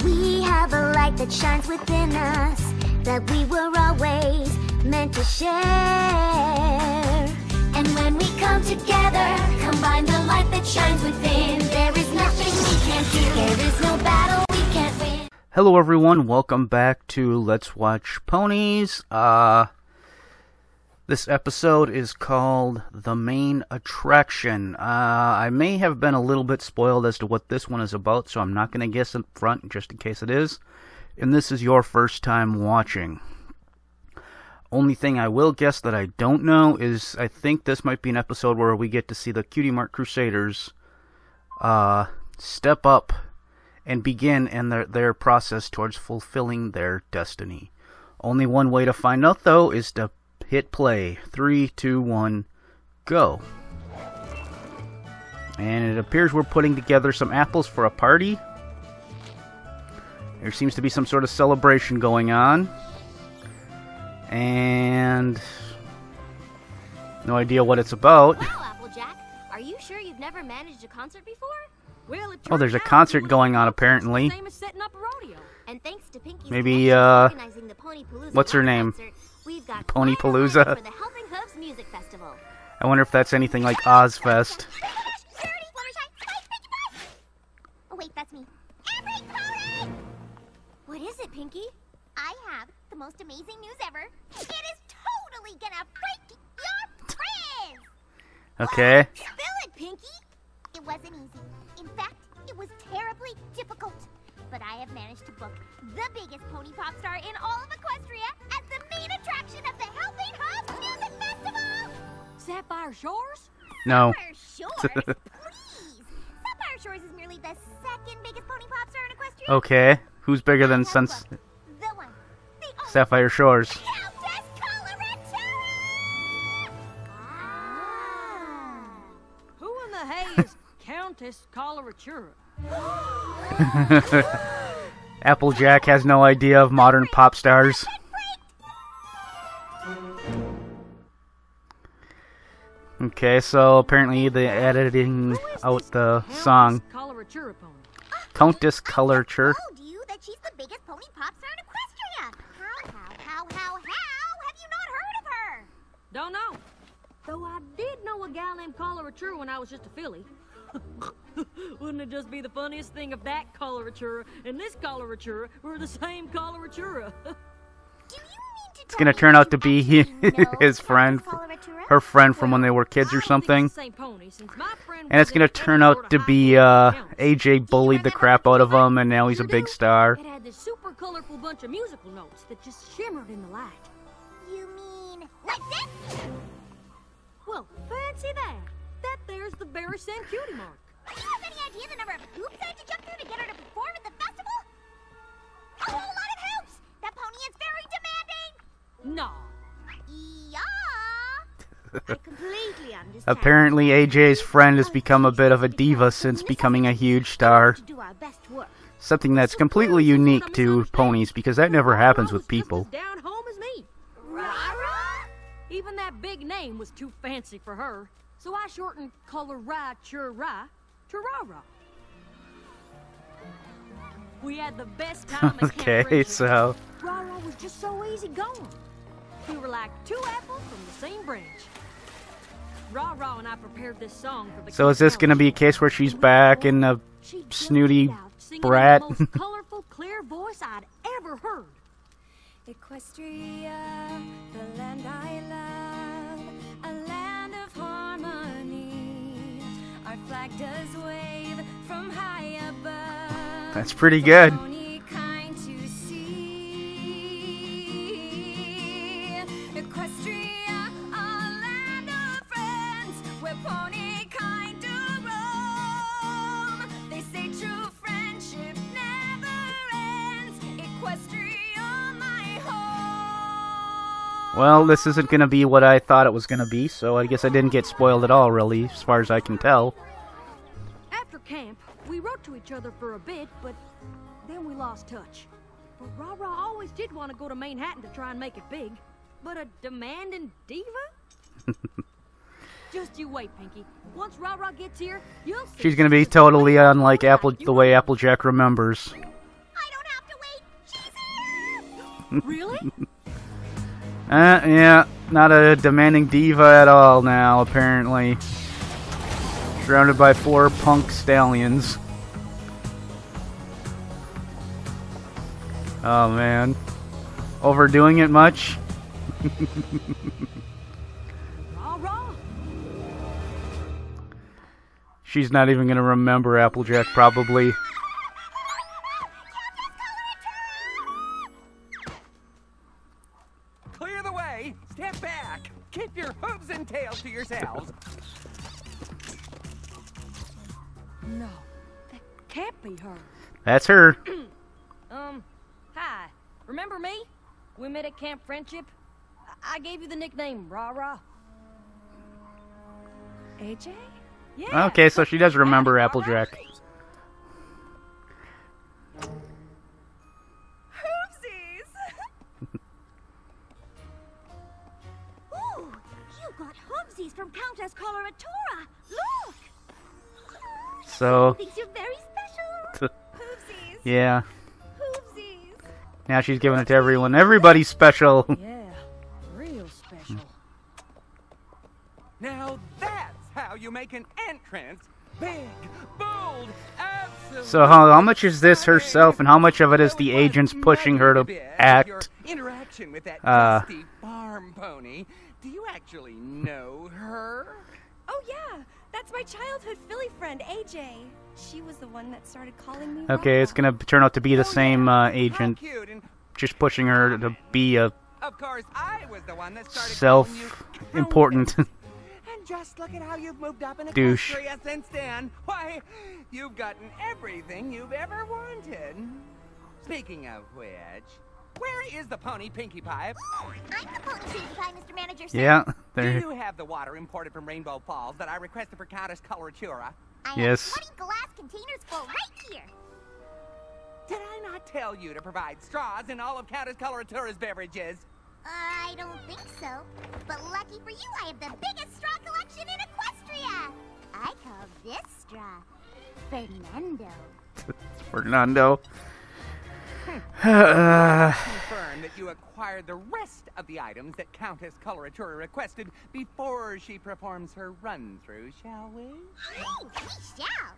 We have a light that shines within us, that we were always meant to share. And when we come together, combine the light that shines within, there is nothing we can't do, there is no battle we can't win. Hello everyone, welcome back to Let's Watch Ponies. This episode is called The Main Attraction. I may have been a little bit spoiled as to what this one is about, so I'm not going to guess up front just in case it is. And this is your first time watching. Only thing I will guess that I don't know is I think this might be an episode where we get to see the Cutie Mark Crusaders step up and begin in their process towards fulfilling their destiny. Only one way to find out, though, is to hit play. 3, 2, 1, go. And it appears we're putting together some apples for a party. There seems to be some sort of celebration going on. And no idea what it's about. Wow, Applejack. Are you sure you've never managed a concert before? Well, Oh, there's a concert going on apparently. Same as setting up a rodeo. And thanks to Pinky's Maybe organizing the Ponypalooza what's her name? concert, we've got Ponypalooza? for the Helping Hooves Music Festival. I wonder if that's anything like Ozfest. Oh wait, that's me. Every pony! What is it, Pinky? I have the most amazing news ever. It is totally gonna break your frizz! Okay. Spill it, Pinky! It wasn't easy. In fact, it was terribly difficult. But I have managed to book the biggest pony pop star in all of Equestria as the main attraction of the Helping Hooves Music Festival! Sapphire Shores? No. Sapphire Shores? Please! Sapphire Shores is merely the second biggest pony pop star in Equestria. Okay. Who's bigger than The one, the only Sapphire Shores? Countess Coloratura! Who in the hay is Countess Coloratura? Applejack has no idea of modern pop stars. Okay, so apparently they're editing out the song. Coloratura pony. Countess Coloratura. Told you that she's the biggest pony pop star in Equestria. How have you not heard of her? Don't know. Though I did know a gal named Coloratura when I was just a filly. Wouldn't it just be the funniest thing if that Coloratura and this Coloratura were the same Coloratura? Do you mean to It's gonna turn out to be his friend, her friend from when they were kids or something. And it's gonna turn out to be AJ bullied the crap out of him, and now he's a big star. It had this super colorful bunch of musical notes that just shimmered in the light. You mean like this? Well, fancy that. That there's the Berry Sand Cutie Mark. Do you have any idea the number of hoops I had to jump through to get her to perform at the festival? A whole lot of hoops! That pony is very demanding! No. Yeah! I completely understand. Apparently AJ's friend has become a bit of a diva since becoming a huge star. To do our best work. Something that's completely unique to ponies, because that never happens with people. Down home as me. Rah-rah. Even that big name was too fancy for her. So I shortened Coloratura to Rah-rah. We had the best time at Camp Okay, Rachel. so Rah-rah was just so easy going. We were like two apples from the same branch. Rah-rah and I prepared this song for the So is this gonna be a case where she's back in a She belted snooty it out, singing brat? in the most colorful, clear voice I'd ever heard. Equestria, the land I love, a land of harmony. Our flag does wave from high above. That's pretty good. Only kind to see. Equestria, a land of friends, where pony kind to roam. They say true friendship never ends. Equestria, my home. Well, this isn't gonna be what I thought it was gonna be, so I guess I didn't get spoiled at all, really, as far as I can tell. After camp, we wrote to each other for a bit, but then we lost touch. But Rah-rah always did want to go to Manhattan to try and make it big. But a demanding diva? Just you wait, Pinky. Once Rah-rah gets here, you'll see. She's gonna be totally unlike the way Applejack remembers. I Really? Yeah, not a demanding diva at all now, apparently. Surrounded by 4 punk stallions. Oh man. Overdoing it much? Rah-rah. She's not even gonna remember Applejack, probably. Clear the way! Step back! Keep your hooves and tails to yourselves! No, that can't be her. That's her. Hi. Remember me? We met at Camp Friendship. I gave you the nickname Rah-Rah. AJ? Yeah. Okay, so she does remember Rah-rah. Applejack. Hoopsies! Ooh, you got hoopsies from Countess Coloratura. Look! So, Thinks you're very special. Hoopsies! yeah. Hoopsies! Now she's giving it to everyone. Everybody's special. Yeah, real special. Now that's how you make an entrance! Big, bold, absolute... So how much is this herself, and how much of it is the agents pushing her to act? Your interaction with that dusty farm pony. Do you actually know her? Oh yeah, that's my childhood Philly friend, AJ. She was the one that started calling me Okay, it's gonna turn out to be the same agent, How cute, and just pushing her to be a of course I was the one that started self-important. calling you And just look at how you've moved up in Douche. Equestria since then. Why, you've gotten everything you've ever wanted. Speaking of which, where is the pony Pinkie Pie? I'm the pony Pinkie Pie, Mr. Manager, sir. Yeah, Do there. you have the water imported from Rainbow Falls that I requested for Countess Coloratura? I Yes. have 20 glass containers full right here. Did I not tell you to provide straws in all of Countess Coloratura's beverages? I don't think so. But lucky for you, I have the biggest straw collection in Equestria. I call this straw Fernando. Fernando. Confirm that you acquired the rest of the items that Countess Coloratura requested before she performs her run-through, shall we? We shall.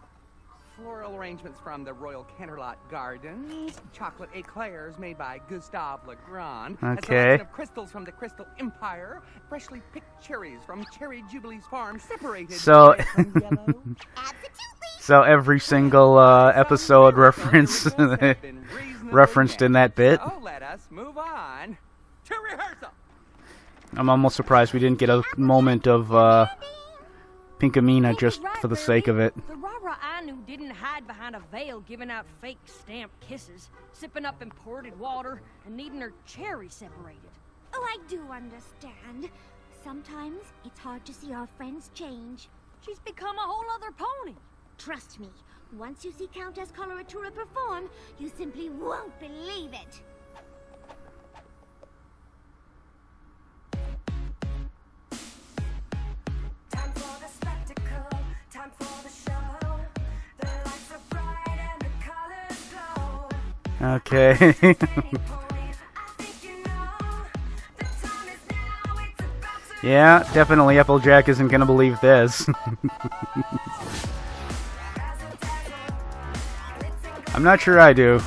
Floral arrangements from the Royal Canterlot Gardens, chocolate eclairs made by Gustave Legrand, a Okay. selection of crystals from the Crystal Empire, freshly picked cherries from Cherry Jubilee's farm, separated So- red from yellow. Absolutely. So every single episode referenced in that bit. So let us move on to rehearsal. I'm almost surprised we didn't get a moment of Pinkamena just for the sake of it. The Rah-Rah I knew didn't hide behind a veil giving out fake stamped kisses, sipping up imported water, and needing her cherry separated. Oh, I do understand. Sometimes it's hard to see our friends change. She's become a whole other pony. Trust me, once you see Countess Coloratura perform, you simply won't believe it. Time for the spectacle, time for the show. The lights are bright and the colors glow. Okay. Pony, I think you know. The time is now, it's about to Yeah, definitely Applejack isn't gonna believe this. I'm not sure I do.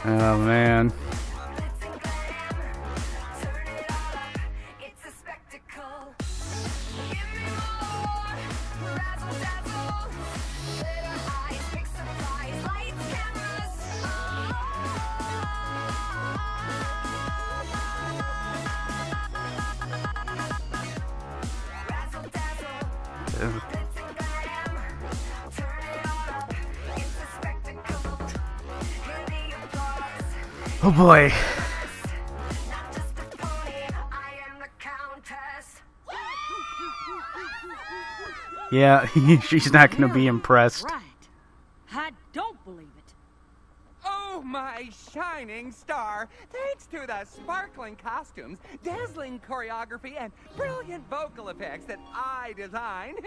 Oh man. It's a spectacle. Give me more. Razzle dazzle. Glitter eyes, big surprise. Lights, cameras. Razzle dazzle. Glitz and glam. Turn it on. It's a spectacle. Hear the applause. Oh boy. Not just a pony, I am the Countess. Yeah, she's not gonna be impressed. Right. I don't believe it. Oh, my shining star! Thanks to the sparkling costumes, dazzling choreography, and brilliant vocal effects that I designed,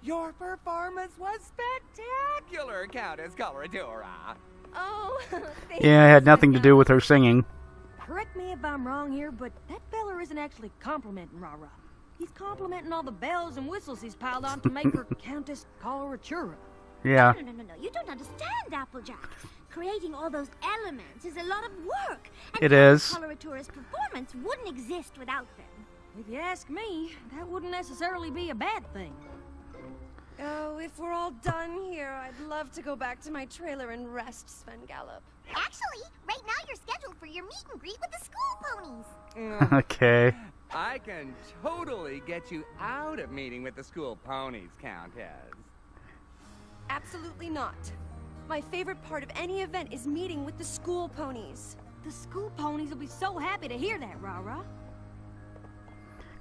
your performance was spectacular, Countess Coloratura. Oh, Yeah, it had nothing to do with her singing. Correct me if I'm wrong here, but that feller isn't actually complimenting Rara. He's complimenting all the bells and whistles he's piled on to make her Countess Coloratura. Yeah. No. You don't understand, Applejack. Creating all those elements is a lot of work. And It is. Coloratura's performance wouldn't exist without them. If you ask me, that wouldn't necessarily be a bad thing. Oh, if we're all done here, I'd love to go back to my trailer and rest, Sven Gallop. Actually, right now you're scheduled for your meet and greet with the school ponies. Okay. I can totally get you out of meeting with the school ponies, Countess. Absolutely not. My favorite part of any event is meeting with the school ponies. The school ponies will be so happy to hear that, Rara.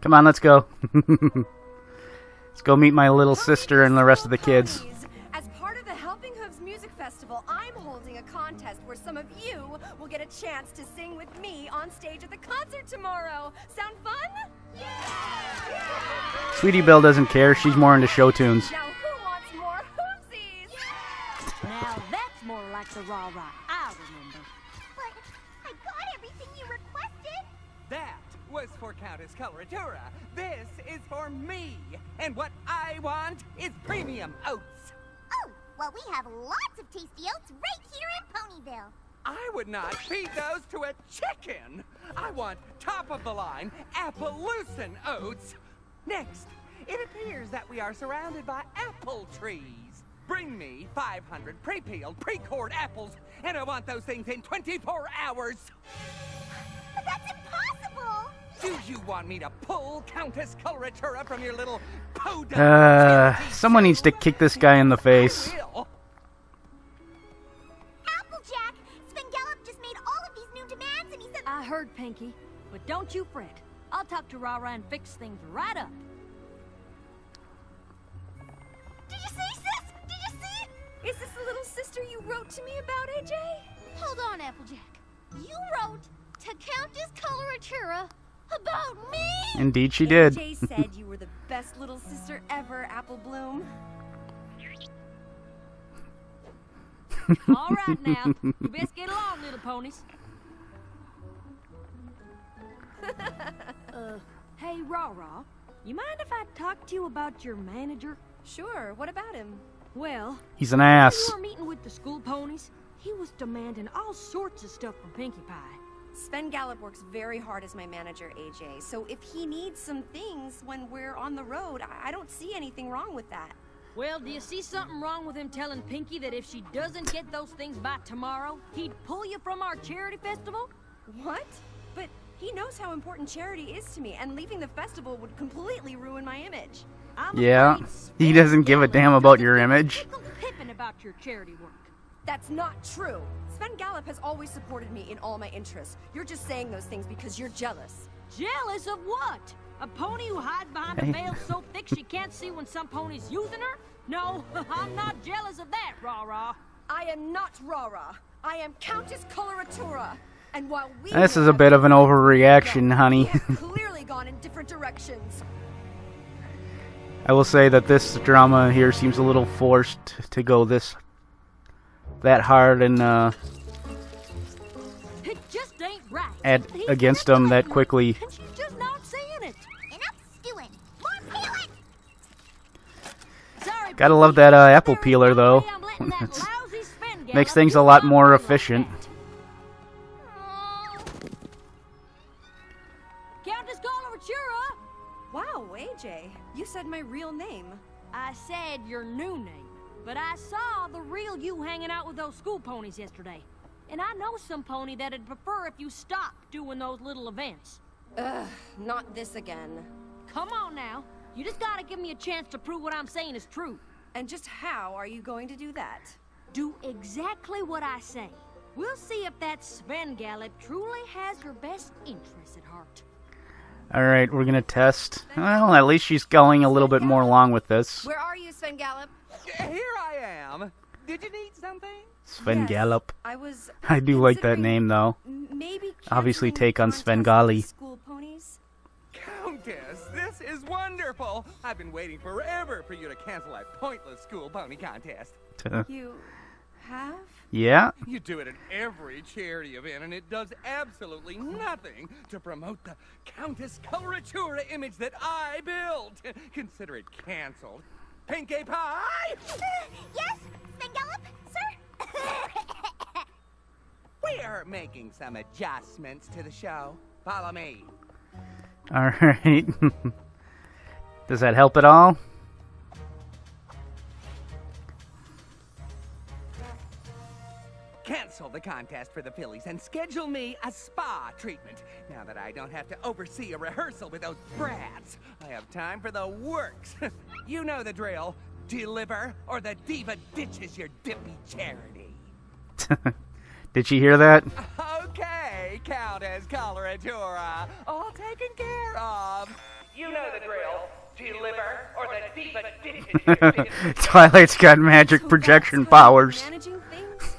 Come on, let's go. Let's go meet my little sister and the rest of the kids. Ponies. As part of the Helping Hooves Music Festival, I'm holding a contest where some of you will get a chance to sing with me on stage at the concert tomorrow. Sound fun? Sweetie Belle doesn't care. She's more into show tunes. Now who wants more hoopsies? Now that's more like the Rara I remember. But I got everything you requested. That was for Countess Coloratura. This is for me. And what I want is premium oats. Oh, well, we have lots of tasty oats right here in Ponyville. I would not feed those to a chicken. I want top-of-the-line Appaloosin oats. Next, it appears that we are surrounded by apple trees. Bring me 500 pre-peeled, pre-cored apples, and I want those things in 24 hours. But that's impossible. Do you want me to pull Countess Coloratura from your little podunk? Someone needs to kick this guy in the face. I will. Applejack, Sven Gallop just made all of these new demands, and he said... I heard, Pinky, but don't you fret. I'll talk to Rara and fix things right up. Did you see, sis? Did you see? Is this the little sister you wrote to me about, AJ? Hold on, Applejack. You wrote to Countess Coloratura about me? Indeed she did. AJ said you were the best little sister ever, Apple Bloom. All right now, you best get along, little ponies. Hey, Rara, you mind if I talk to you about your manager? Sure, what about him? Well, He's an when ass. you were meeting with the school ponies, he was demanding all sorts of stuff from Pinkie Pie. Sven Gallop works very hard as my manager, AJ, so if he needs some things when we're on the road, I don't see anything wrong with that. Well, do you see something wrong with him telling Pinkie that if she doesn't get those things by tomorrow, he'd pull you from our charity festival? What? But he knows how important charity is to me, and leaving the festival would completely ruin my image. I'm Yeah, afraid he Sven doesn't give a Gallop damn about doesn't your give a image. tickled pippin' about your charity work. That's not true. Sven Gallop has always supported me in all my interests. You're just saying those things because you're jealous. Jealous of what? A pony who hides behind a veil so thick she can't see when some pony's using her? No, I'm not jealous of that, Rara. I am not Rara. I am Countess Coloratura. And while we This may is a have bit of an different overreaction, goals, honey. we have clearly gone in different directions. I will say that this drama here seems a little forced to go that hard and It just ain't right. He's against them that manipulating her, quickly. and she's just not saying it. Enough stewing. More peeling. Sorry, Gotta Pinkie, love that apple there is peeler, no though. way I'm letting that It's- lousy Sven makes Gallop things do a lot my more work like efficient. that. Countess Coloratura! Wow, AJ, you said my real name. I said your new name, but I saw the real you hanging out with those school ponies yesterday. And I know some pony that'd prefer if you stopped doing those little events. Ugh, not this again. Come on now. You just gotta give me a chance to prove what I'm saying is true. And just how are you going to do that? Do exactly what I say. We'll see if that Sven Gallop truly has your best interests at heart. Alright, we're gonna test. Well, at least she's going a little bit more along with this. Where are you, Sven Gallop? Here I am. Did you need something? Sven Yes, Gallop. I I do like that considering name, though. Maybe Obviously canceling take on the Sven contest with Gali. the School ponies. Countess, this is wonderful. I've been waiting forever for you to cancel that pointless school pony contest. You have? Yeah? You do it at every charity event, and it does absolutely nothing to promote the Countess Coloratura image that I built. Consider it canceled. Pinkie Pie? Yes, Sven Gallop, sir? We're making some adjustments to the show. Follow me. Alright. Does that help at all? Cancel the contest for the fillies and schedule me a spa treatment. Now that I don't have to oversee a rehearsal with those brats, I have time for the works. You know the drill. Deliver, or the diva ditches your dippy charity. Did she hear that? Okay, Countess Coloratura. All taken care of. You know the drill. Deliver, or the diva ditches your dippy Twilight's got magic projection powers. Managing things?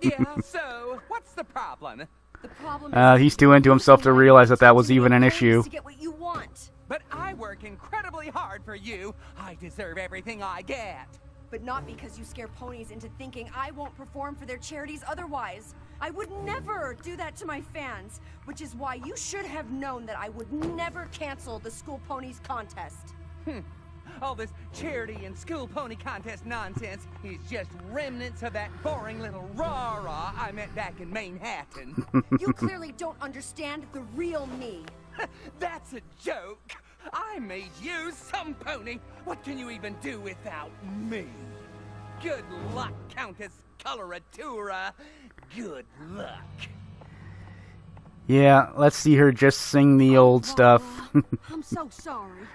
Yeah, so, what's the problem? The problem is He's too into himself to realize that that was even an issue. to get what you want. But I work incredibly hard for you. I deserve everything I get. But not because you scare ponies into thinking I won't perform for their charities otherwise. I would never do that to my fans, which is why you should have known that I would never cancel the School Ponies contest. All this charity and school pony contest nonsense is just remnants of that boring little rah-rah I met back in Manhattan. You clearly don't understand the real me. That's a joke. I made you some pony. What can you even do without me? Good luck, Countess Coloratura. Good luck. Yeah, let's see her just sing the old stuff. I'm so sorry.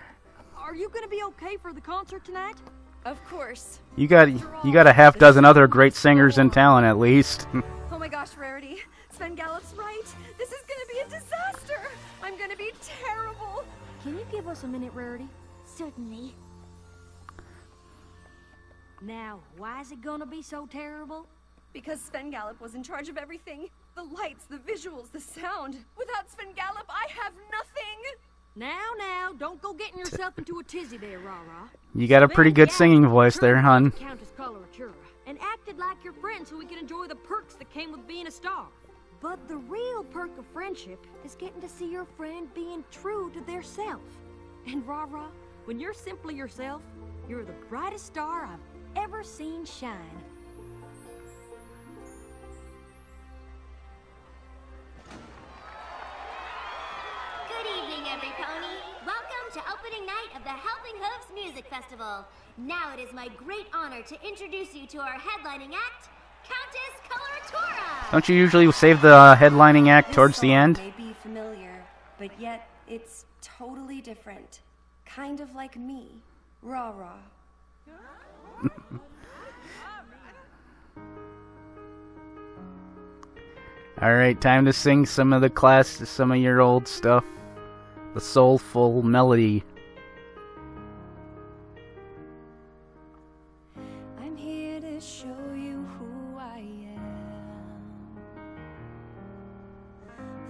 Are you gonna be okay for the concert tonight? Of course. You got a half dozen other great singers in town at least. Oh my gosh, Rarity. Sven Gallop's right. This is gonna be a disaster. I'm gonna be terrible. Can you give us a minute, Rarity? Certainly. Now, why is it gonna be so terrible? Because Sven Gallop was in charge of everything. The lights, the visuals, the sound. Without Sven Gallop, I have nothing. Now, don't go getting yourself into a tizzy there, Rah-Rah. You got a pretty good singing voice there, hun. Countess Coloratura, and acted like your friend so we can enjoy the perks that came with being a star. But the real perk of friendship is getting to see your friend being true to their self. And Rah-Rah, when you're simply yourself, you're the brightest star I've ever seen shine. Good evening, every pony. Welcome to opening night of the Helping Hooves Music Festival. Now it is my great honor to introduce you to our headlining act, Countess Coloratura. Don't you usually save the headlining act towards the end? This song may be familiar, but yet it's totally different. Kind of like me, Rah-Rah. Alright, time to sing some of some of your old stuff. The soulful melody. I'm here to show you who I am.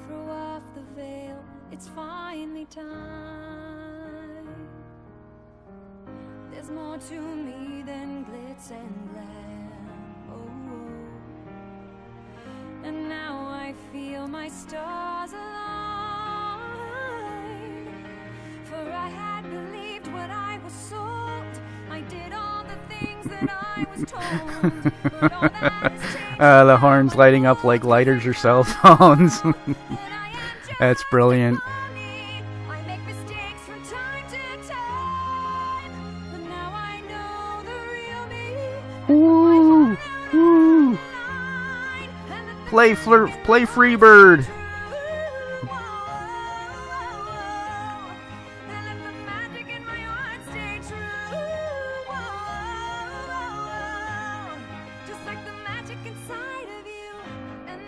Throw off the veil, it's finally time. There's more to me than glitz and glam. Oh. And now I feel my stars align. For I had believed what I was sold. I did all the things that I was told. But all that has changed. The horns lighting up like lighters or cell phones. That's brilliant. I make mistakes from time to time. But now I know the real me. Woo! Woo! Play Freebird.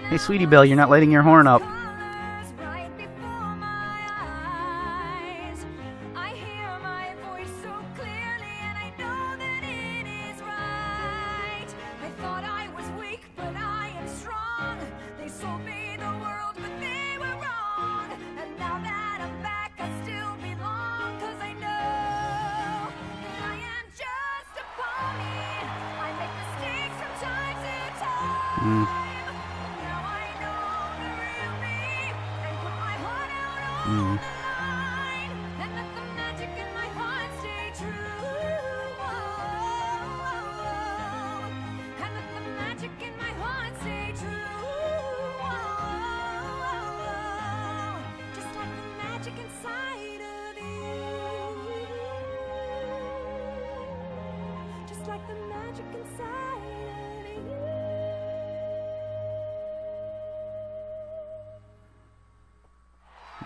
Hey, Sweetie Belle, you're not lighting your horn up. I make mistakes from time to Mm. Mm. Like the magic inside of you.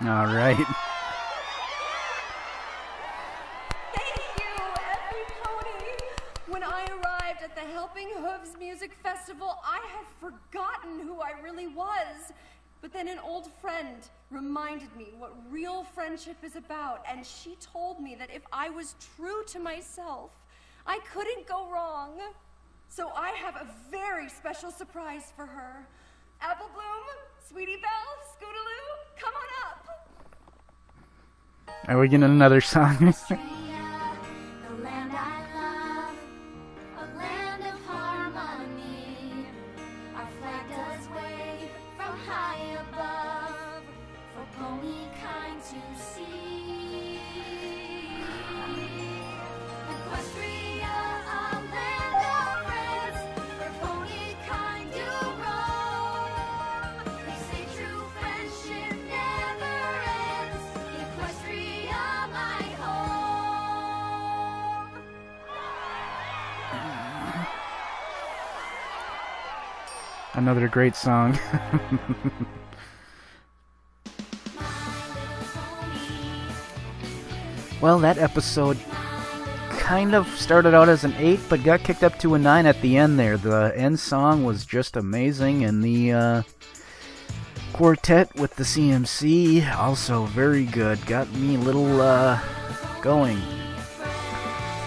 All right. Thank you, every pony. When I arrived at the Helping Hooves Music Festival, I had forgotten who I really was. But then an old friend reminded me what real friendship is about, and she told me that if I was true to myself, I couldn't go wrong. So I have a very special surprise for her. Apple Bloom, Sweetie Belle, Scootaloo, come on up. Are we getting another song? The land I love, a land of harmony. Our flag does wave from high above for pony kind to see. Equestria, a land of reds, where pony kind do roam. They say true friendship never ends. Equestria, my home. Another great song. Well, that episode kind of started out as an 8, but got kicked up to a 9 at the end there. The end song was just amazing, and the quartet with the CMC, also very good. Got me a little going.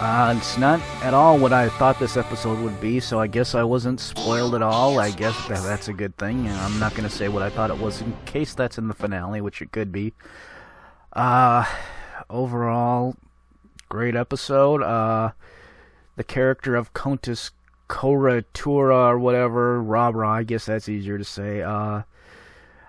It's not at all what I thought this episode would be, so I guess I wasn't spoiled at all. I guess that's a good thing. I'm not going to say what I thought it was in case that's in the finale, which it could be. Overall, great episode. The character of Countess Koratura or whatever, Rabra, I guess that's easier to say. I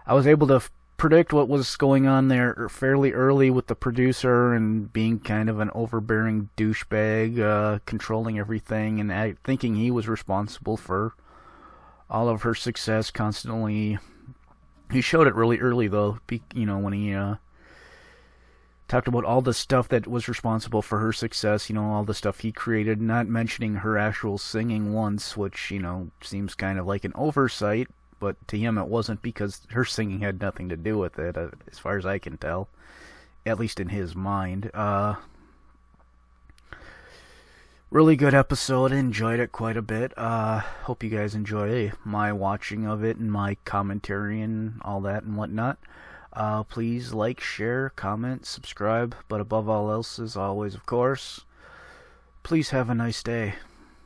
was able to predict what was going on there fairly early with the producer and being kind of an overbearing douchebag, controlling everything and thinking he was responsible for all of her success constantly. He showed it really early, though, when he talked about all the stuff that was responsible for her success, all the stuff he created, not mentioning her actual singing once, which, seems kind of like an oversight, but to him it wasn't because her singing had nothing to do with it, as far as I can tell, at least in his mind. Really good episode, enjoyed it quite a bit. Hope you guys enjoy my watching of it and my commentary and all that and whatnot. Please like, share, comment, subscribe, but above all else, as always, of course, please have a nice day.